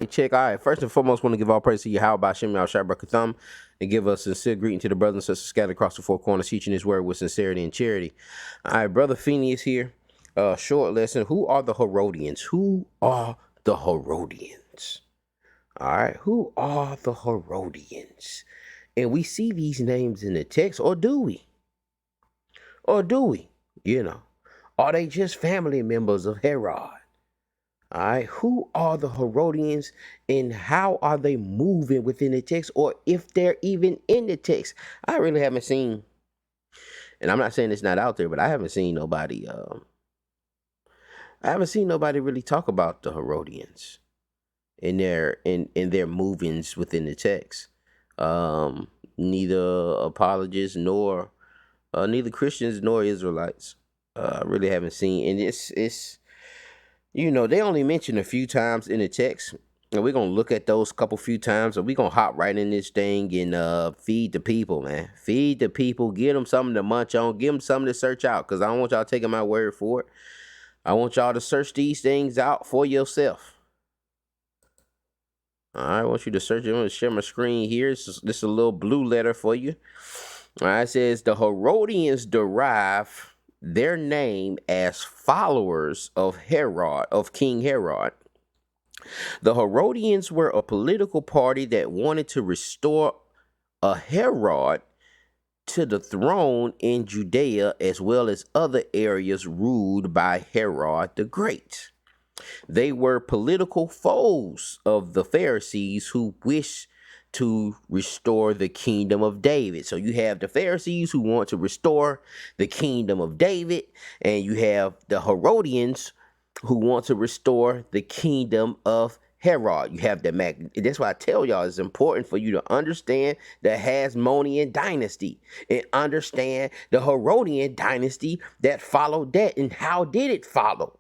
Hey, check. All right. First and foremost, want to give all praise to you. How about Shem Yahshua Barakatham, and give a sincere greeting to the brothers and sisters scattered across the four corners, teaching His word with sincerity and charity. All right, brother Feeney is here. Short lesson. Who are the Herodians? Who are the Herodians? All right. Who are the Herodians? And we see these names in the text, or do we? Or do we? You know, are they just family members of Herod? All right, who are the Herodians and how are they moving within the text, or if they're even in the text? I really haven't seen, and I'm not saying it's not out there, but I haven't seen nobody. I haven't seen nobody really talk about the Herodians in their movings within the text. Neither apologists nor neither Christians nor Israelites. I really haven't seen, and it's they only mention a few times in the text, and we're gonna look at those couple few times, and we're gonna hop right in this thing and feed the people, man. Feed the people, give them something to munch on, give them something to search out, because I don't want y'all taking my word for it. I want y'all to search these things out for yourself. All right, I want you to search it. I'm gonna share my screen here. This is a little blue letter for you. All right, it says the Herodians derive their name as followers of Herod, of King Herod. The Herodians were a political party that wanted to restore a Herod to the throne in Judea, as well as other areas ruled by Herod the Great. They were political foes of the Pharisees who wished to restore the kingdom of David. So you have the Pharisees who want to restore the kingdom of David, and you have the Herodians who want to restore the kingdom of Herod. You have that's why I tell y'all it's important for you to understand the Hasmonean dynasty and understand the Herodian dynasty that followed that, and how did it follow.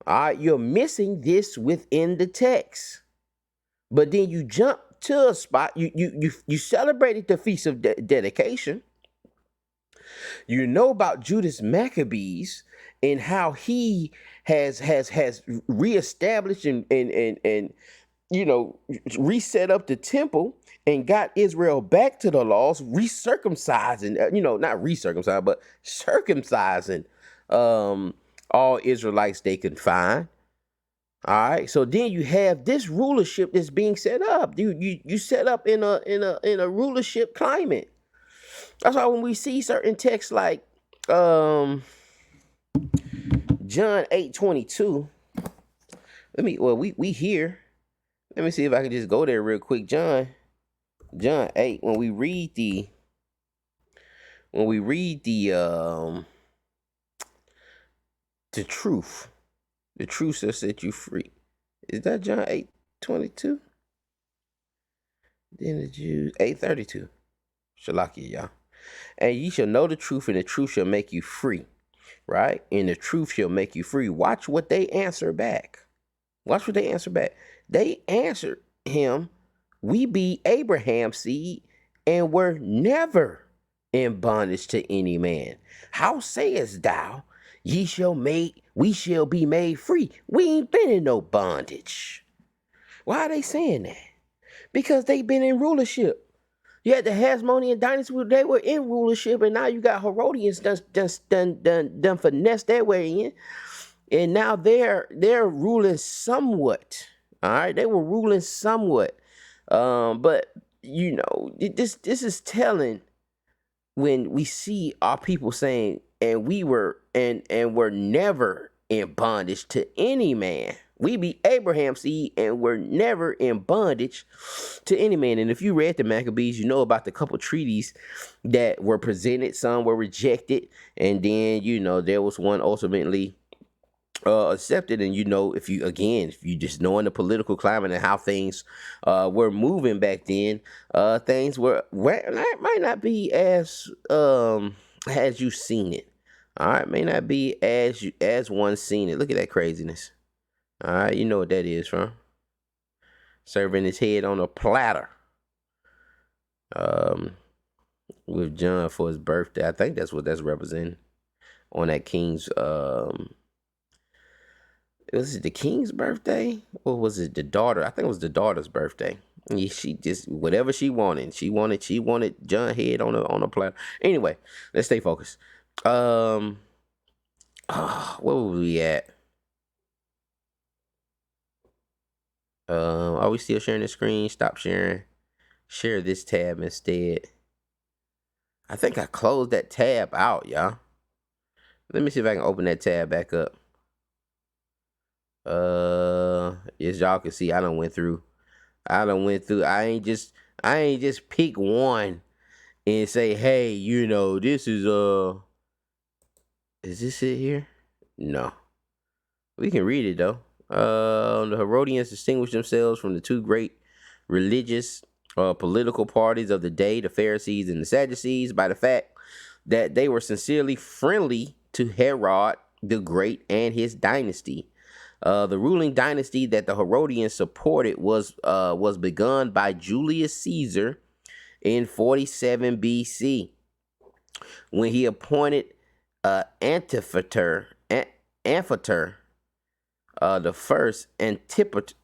All right, you're missing this within the text, but then you jump to a spot. You celebrated the feast of dedication. You know about Judas Maccabees and how he has reestablished and reset up the temple and got Israel back to the laws, recircumcising, not recircumcising, but circumcising all Israelites they can find. All right, so then you have this rulership that's being set up. You set up in a rulership climate. That's why when we see certain texts like John 8:22, we here. Let me see if I can just go there real quick. John 8, when we read the truth. The truth shall set you free. Is that John 8:22? Then the Jews 8:32. Shalakia, y'all. And ye shall know the truth, and the truth shall make you free. Right? And the truth shall make you free. Watch what they answer back. Watch what they answer back. They answered him, we be Abraham's seed, and were never in bondage to any man. How sayest thou, we shall be made free? We ain't been in no bondage. Why are they saying that? Because they've been in rulership. You had the Hasmonean dynasty, they were in rulership, and now you got Herodians done finesse their way in, and now they're ruling somewhat. All right, they were ruling somewhat, but this is telling when we see our people saying, and we were and were never in bondage to any man. We be Abraham's seed and were never in bondage to any man. And if you read the Maccabees, you know about the couple treaties that were presented. Some were rejected, and then there was one ultimately accepted. And if you just knowing the political climate and how things were moving back then, things might not be as you've seen it. All right, may not be as one seen it. Look at that craziness. All right, you know what that is, from serving his head on a platter with John for his birthday. I think that's what that's representing on that king's Was it the king's birthday or was it the daughter? I think it was the daughter's birthday. She just whatever she wanted. She wanted John head on a platter. Anyway, let's stay focused. Um, where were we at? Are we still sharing the screen? Stop sharing. Share this tab instead. I think I closed that tab out, y'all. Let me see if I can open that tab back up. As y'all can see, I done went through. I ain't just pick one and say, hey, this is this it here? No. We can read it though. The Herodians distinguished themselves from the two great religious political parties of the day, the Pharisees and the Sadducees, by the fact that they were sincerely friendly to Herod the Great and his dynasty. The ruling dynasty that the Herodians supported was begun by Julius Caesar in 47 BC, when he appointed Amphiter the first Antipater.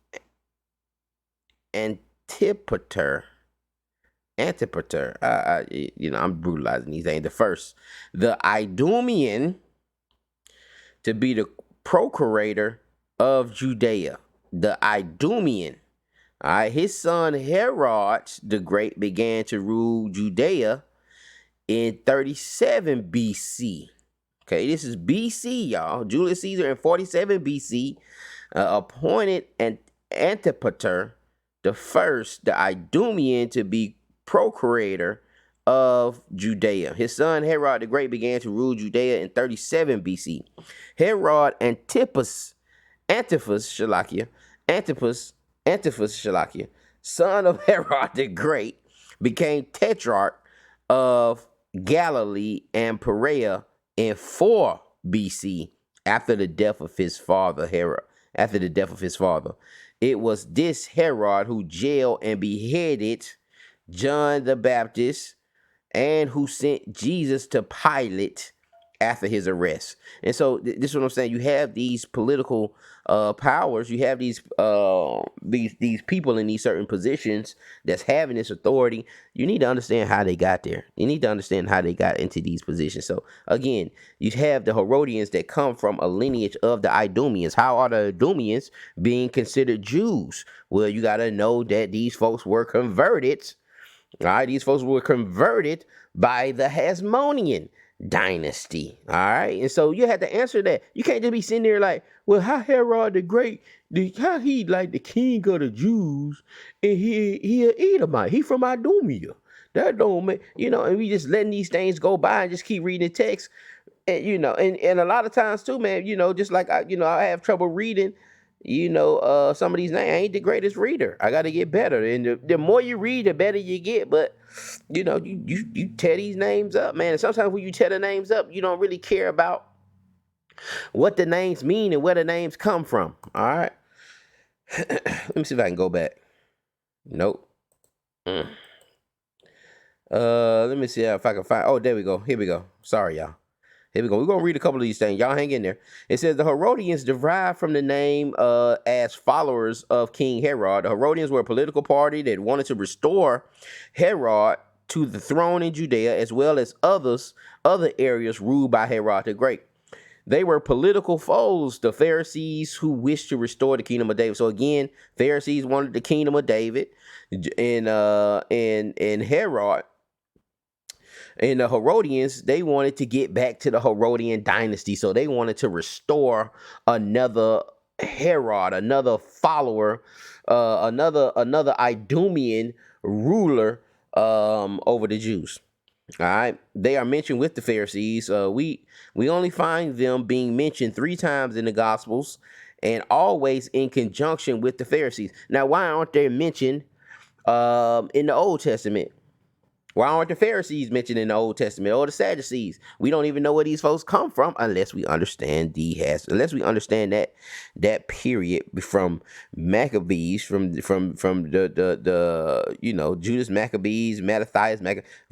I'm brutalizing these things. The first, the Idumean, to be the procurator of Judea. The Idumean. All right, his son Herod the Great began to rule Judea in 37 BC. Okay, this is BC, y'all. Julius Caesar in 47 BC appointed Antipater the first, the Idumean, to be procurator of Judea. His son Herod the Great began to rule Judea in 37 BC. Herod Antipas, son of Herod the Great, became tetrarch of Galilee and Perea in 4 BC after the death of his father Herod. It was this Herod who jailed and beheaded John the Baptist and who sent Jesus to Pilate after his arrest. And so this is what I'm saying. You have these political powers. You have these people in these certain positions that's having this authority. You need to understand how they got there. You need to understand how they got into these positions. So again, you have the Herodians that come from a lineage of the Idumeans. How are the Idumeans being considered Jews? Well, you got to know that these folks were converted. All right, these folks were converted by the Hasmonean dynasty. All right, and so you had to answer that. You can't just be sitting there like, well, how Herod the Great, how he like the king of the Jews, and he an Edomite, he from Idumea. That don't make, and we just letting these things go by and just keep reading the text. And and a lot of times too, man, just like I have trouble reading. Some of these names, I ain't the greatest reader. I got to get better, and the more you read, the better you get. But you tear these names up, man. And sometimes when you tear the names up, you don't really care about what the names mean and where the names come from. All right. Let me see if I can go back. Nope. Let me see if I can find. Oh, there we go. Here we go. Sorry, y'all. Here we go. We're going to read a couple of these things. Y'all hang in there. It says the Herodians derived from the name as followers of King Herod. The Herodians were a political party that wanted to restore Herod to the throne in Judea, as well as other areas ruled by Herod the Great. They were political foes, the Pharisees, who wished to restore the kingdom of David. So again, Pharisees wanted the kingdom of David, and Herod and the Herodians, they wanted to get back to the Herodian dynasty. So they wanted to restore another Herod, another follower, another Idumean ruler over the Jews. All right, they are mentioned with the Pharisees. We only find them being mentioned 3 times in the Gospels, and always in conjunction with the Pharisees. Now, why aren't they mentioned in the Old Testament? Why aren't the Pharisees mentioned in the Old Testament, or the Sadducees? We don't even know where these folks come from unless we understand that period from Maccabees, from the Judas Maccabees, Mattathias,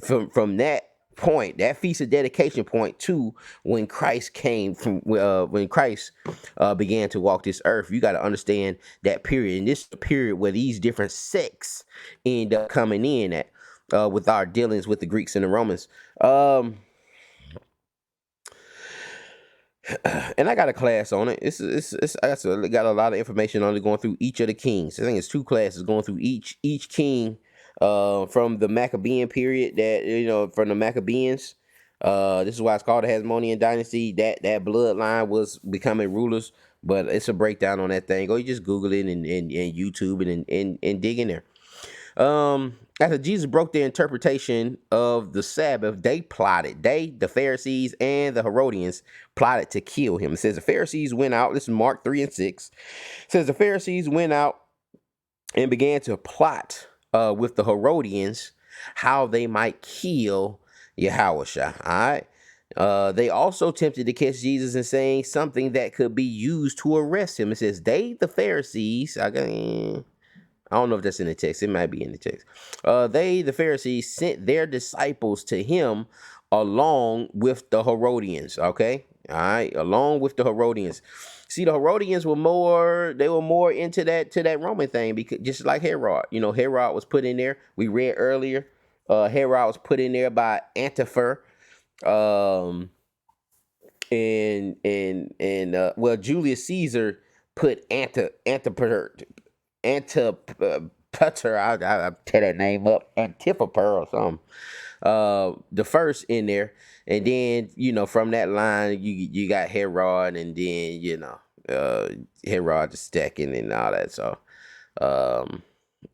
from that point, that feast of dedication point to when Christ came from when Christ began to walk this earth. You got to understand that period, and this is the period where these different sects end up coming in at with our dealings with the Greeks and the Romans. And I got a class on it. I got a lot of information on it, going through each of the kings. I think it's 2 classes going through each king from the Maccabean period, that from the Maccabeans. This is why it's called the Hasmonean dynasty. That bloodline was becoming rulers, but it's a breakdown on that thing. Or you just Google it and YouTube it and dig in there. After Jesus broke their interpretation of the Sabbath, the Pharisees and the Herodians plotted to kill him. It says the Pharisees went out. This is Mark 3 and 6. It says the Pharisees went out and began to plot with the Herodians how they might kill Yahushua. All right. They also attempted to catch Jesus in saying something that could be used to arrest him. It says the Pharisees. I don't know if that's in the text. It might be in the text. The Pharisees, sent their disciples to him along with the Herodians. Okay. All right. Along with the Herodians. See, the Herodians were more into that Roman thing, because just like Herod. Herod was put in there. We read earlier. Herod was put in there by Antifer. Well, Julius Caesar put Antipater, I tear that name up, Antipater or something. The first in there, and then from that line you got Herod, and then Herod the second and all that. So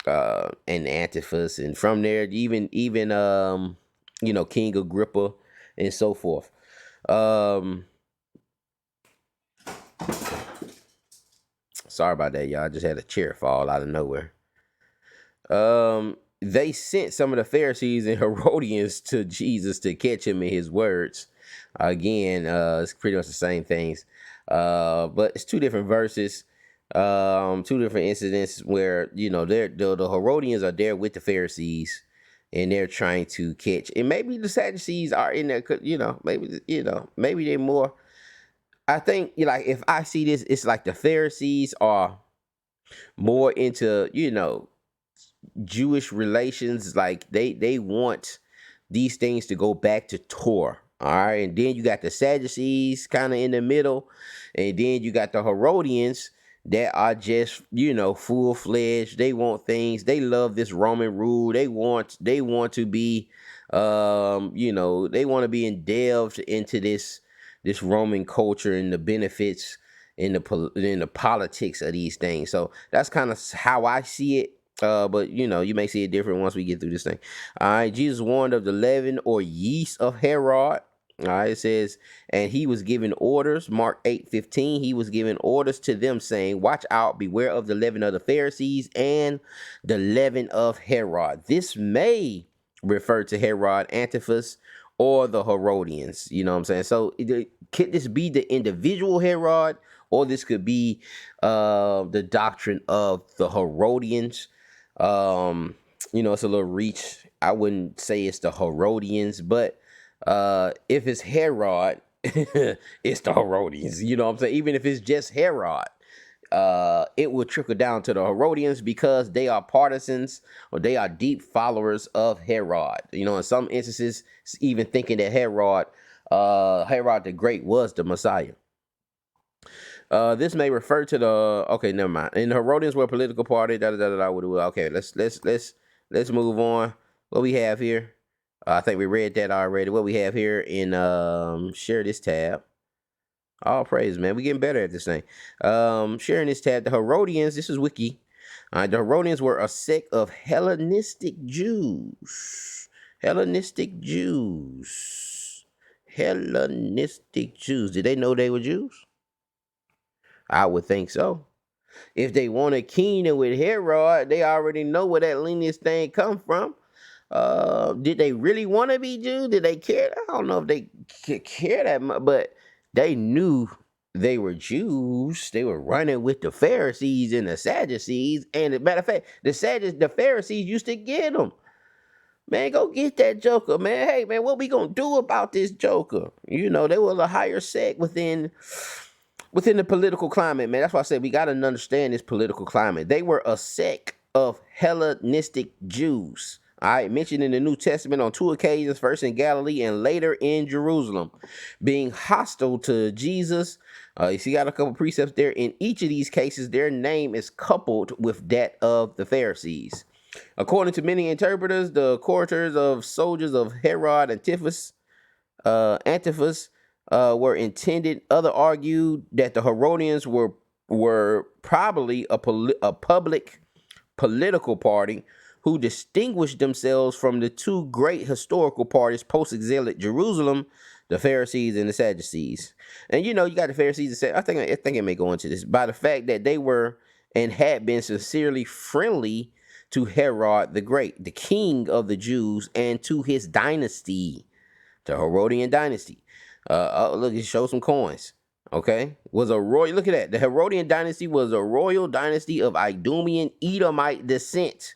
and Antiphas, and from there even King Agrippa and so forth. Sorry about that, y'all. I just had a chair fall out of nowhere. They sent some of the Pharisees and Herodians to Jesus to catch him in his words. Again, it's pretty much the same things. But it's 2 different verses, 2 different incidents where, the Herodians are there with the Pharisees, and they're trying to catch. And maybe the Sadducees are in there, maybe they're more. I think, if I see this, it's like the Pharisees are more into, Jewish relations. Like they want these things to go back to Torah. All right. And then you got the Sadducees kind of in the middle. And then you got the Herodians that are just, full-fledged. They want things. They love this Roman rule. They want to be, they want to be delved into this Roman culture and the benefits in the politics of these things. So that's kind of how I see it. But you may see it different once we get through this thing. All right, Jesus warned of the leaven or yeast of Herod. All right, it says, and he was giving orders, Mark 8:15, he was giving orders to them, saying, watch out, beware of the leaven of the Pharisees and the leaven of Herod. This may refer to Herod Antipas or the Herodians. You know what I'm saying? So could this be the individual Herod, or this could be the doctrine of the Herodians? It's a little reach. I wouldn't say it's the Herodians, but if it's Herod, it's the Herodians. You know what I'm saying? Even if it's just Herod, it will trickle down to the Herodians, because they are partisans, or they are deep followers of Herod. In some instances, even thinking that Herod the Great was the Messiah. This may refer to the. Okay, never mind. And the Herodians were a political party. Okay, let's move on. What we have here? I think we read that already. What we have here in share this tab. All praise, man. We getting better at this thing. Sharing this tab. The Herodians. This is Wiki. The Herodians were a sect of Hellenistic Jews. Hellenistic Jews. Did they know they were Jews? I would think so. If they want a kingdom with Herod, they already know where that lineage thing come from. Did they really want to be Jews? Did they care? I don't know if they care that much, but they knew they were Jews. They were running with the Pharisees and the Sadducees. And as a matter of fact, the Pharisees used to get them. Man, go get that joker, man. Hey, man, what we gonna do about this joker? There was a higher sect within the political climate, man. That's why I said we gotta understand this political climate. They were a sect of Hellenistic Jews. All right, mentioned in the New Testament on two occasions, first in Galilee and later in Jerusalem, being hostile to Jesus. You see, got a couple precepts there. In each of these cases, their name is coupled with that of the Pharisees. According to many interpreters, the cohorts of soldiers of Herod Antiphus were intended. Others argued that the Herodians were probably a public political party who distinguished themselves from the two great historical parties post-exilic Jerusalem, the Pharisees and the Sadducees. And you got the Pharisees and Sadducees. I think it may go into this by the fact that they were and had been sincerely friendly to Herod the Great, the king of the Jews, and to his dynasty, the Herodian dynasty. Look, it shows some coins. Okay, was a royal. Look at that. The Herodian dynasty was a royal dynasty of Idumean Edomite descent,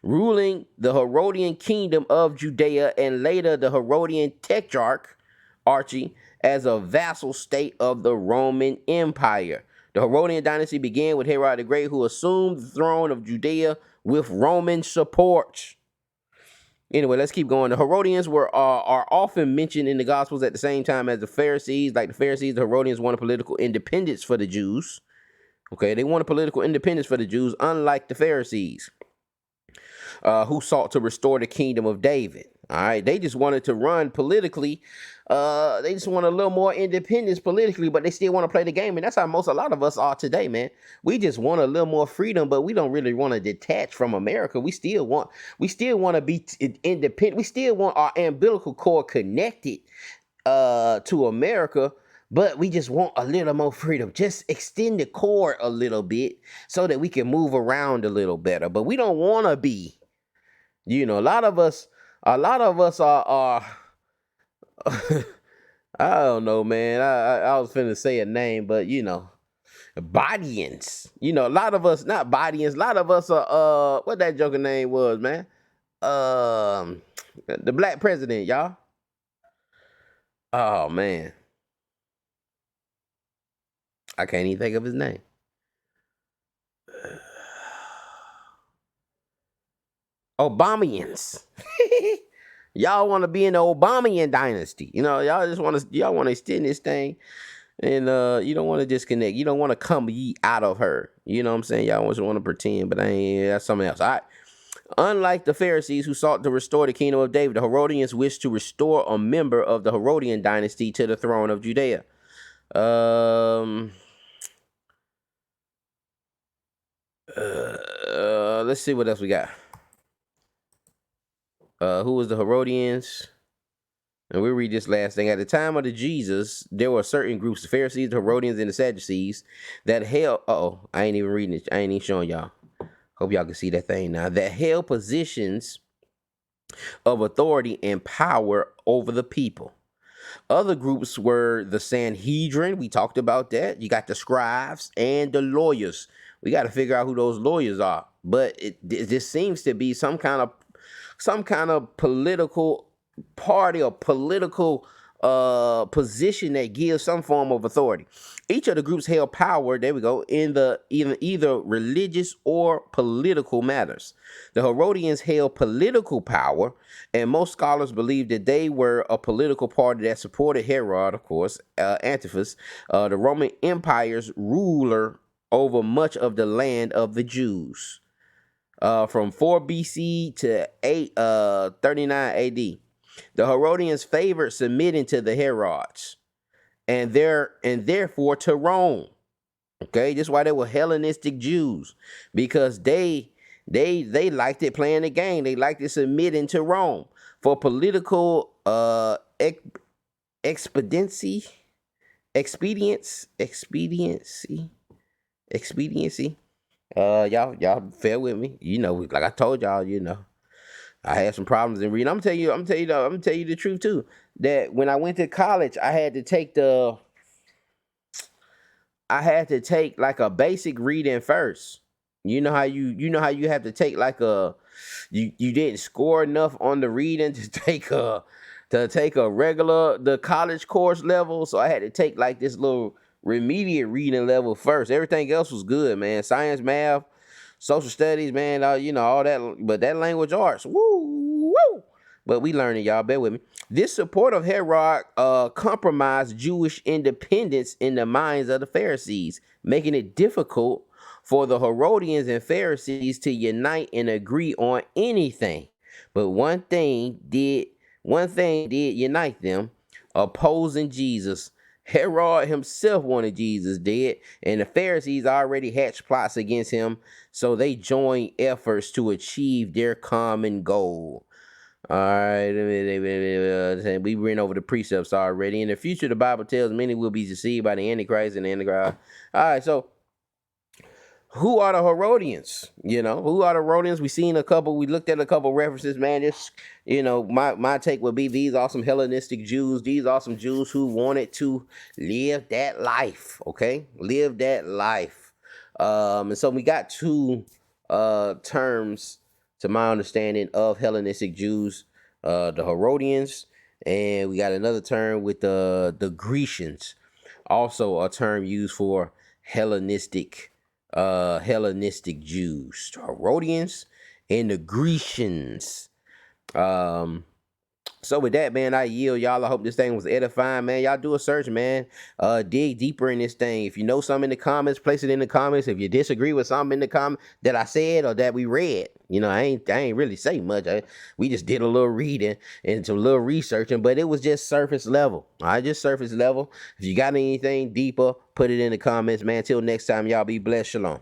ruling the Herodian kingdom of Judea and later the Herodian tetrarch Archie as a vassal state of the Roman Empire. The Herodian dynasty began with Herod the Great, who assumed the throne of Judea with Roman support. Anyway, let's keep going. The Herodians are often mentioned in the Gospels at the same time as the Pharisees. Like the Pharisees, the Herodians wanted political independence for the Jews. Okay, they wanted political independence for the Jews, unlike the Pharisees, who sought to restore the kingdom of David. All right, they just wanted to run politically. They just want a little more independence politically, but they still want to play the game, and that's how a lot of us are today, man. We just want a little more freedom, but we don't really want to detach from America. We still want to be independent. We still want our umbilical cord connected to America, but we just want a little more freedom. Just extend the cord a little bit so that we can move around a little better. But we don't want to be, a lot of us are I don't know, man. I was finna say a name, but Bodians. A lot of us, not Bodians, a lot of us are what that joker name was, man. The black president, y'all. Oh man. I can't even think of his name. Obamians. Y'all want to be in the Obamian dynasty. Y'all want to extend this thing. And you don't want to disconnect. You don't want to come ye out of her. You know what I'm saying? Y'all just want to pretend, but that's something else. All right. Unlike the Pharisees who sought to restore the kingdom of David, the Herodians wished to restore a member of the Herodian dynasty to the throne of Judea. Let's see what else we got. Who was the Herodians? And we'll read this last thing. At the time of the Jesus, there were certain groups, the Pharisees, the Herodians, and the Sadducees, that held... I ain't even reading it. I ain't even showing y'all. Hope y'all can see that thing now. That held positions of authority and power over the people. Other groups were the Sanhedrin. We talked about that. You got the scribes and the lawyers. We got to figure out who those lawyers are. But this seems to be some kind of political party or political position that gives some form of authority. Each of the groups held power, there we go, in either religious or political matters. The Herodians held political power, and most scholars believe that they were a political party that supported Herod, of course, Antiphus, the Roman Empire's ruler over much of the land of the Jews. From 4 BC to 39 AD. The Herodians favored submitting to the Herods and therefore to Rome. Okay, that's why they were Hellenistic Jews, because they liked it playing the game. They liked it submitting to Rome for political expediency. Y'all fair with me. Like I told y'all, I had some problems in reading. I'm gonna tell you the truth too. That when I went to college, I had to take like a basic reading first. You know how you have to take like you didn't score enough on the reading to take a regular the college course level, so I had to take like this little remediate reading level first. Everything else was good, man. Science, math, social studies, man, all that, but that language arts, woo, woo. But we learning, y'all. Bear with me. This support of Herod compromised Jewish independence in the minds of the Pharisees, making it difficult for the Herodians and Pharisees to unite and agree on anything. But one thing did unite them: opposing Jesus. Herod himself wanted Jesus dead, and the Pharisees already hatched plots against him, so they joined efforts to achieve their common goal. All right, we ran over the precepts already. In the future, the Bible tells many will be deceived by the Antichrist and the Antichrist. All right, so who are the Herodians? Who are the Herodians? We looked at a couple references, man. My take would be these are some Hellenistic Jews. These are some Jews who wanted to live that life, okay? Live that life. And so we got two terms, to my understanding, of Hellenistic Jews, the Herodians, and we got another term with the Grecians, also a term used for Hellenistic Jews, the Herodians and the Grecians. So with that, man, I yield, y'all. I hope this thing was edifying, man. Y'all do a search, man. Dig deeper in this thing. If you know something in the comments, place it in the comments. If you disagree with something in the comment that I said or that we read, I ain't really say much. We just did a little reading and some little researching, but it was just surface level. All right, just surface level. If you got anything deeper, put it in the comments, man. Till next time, y'all be blessed. Shalom.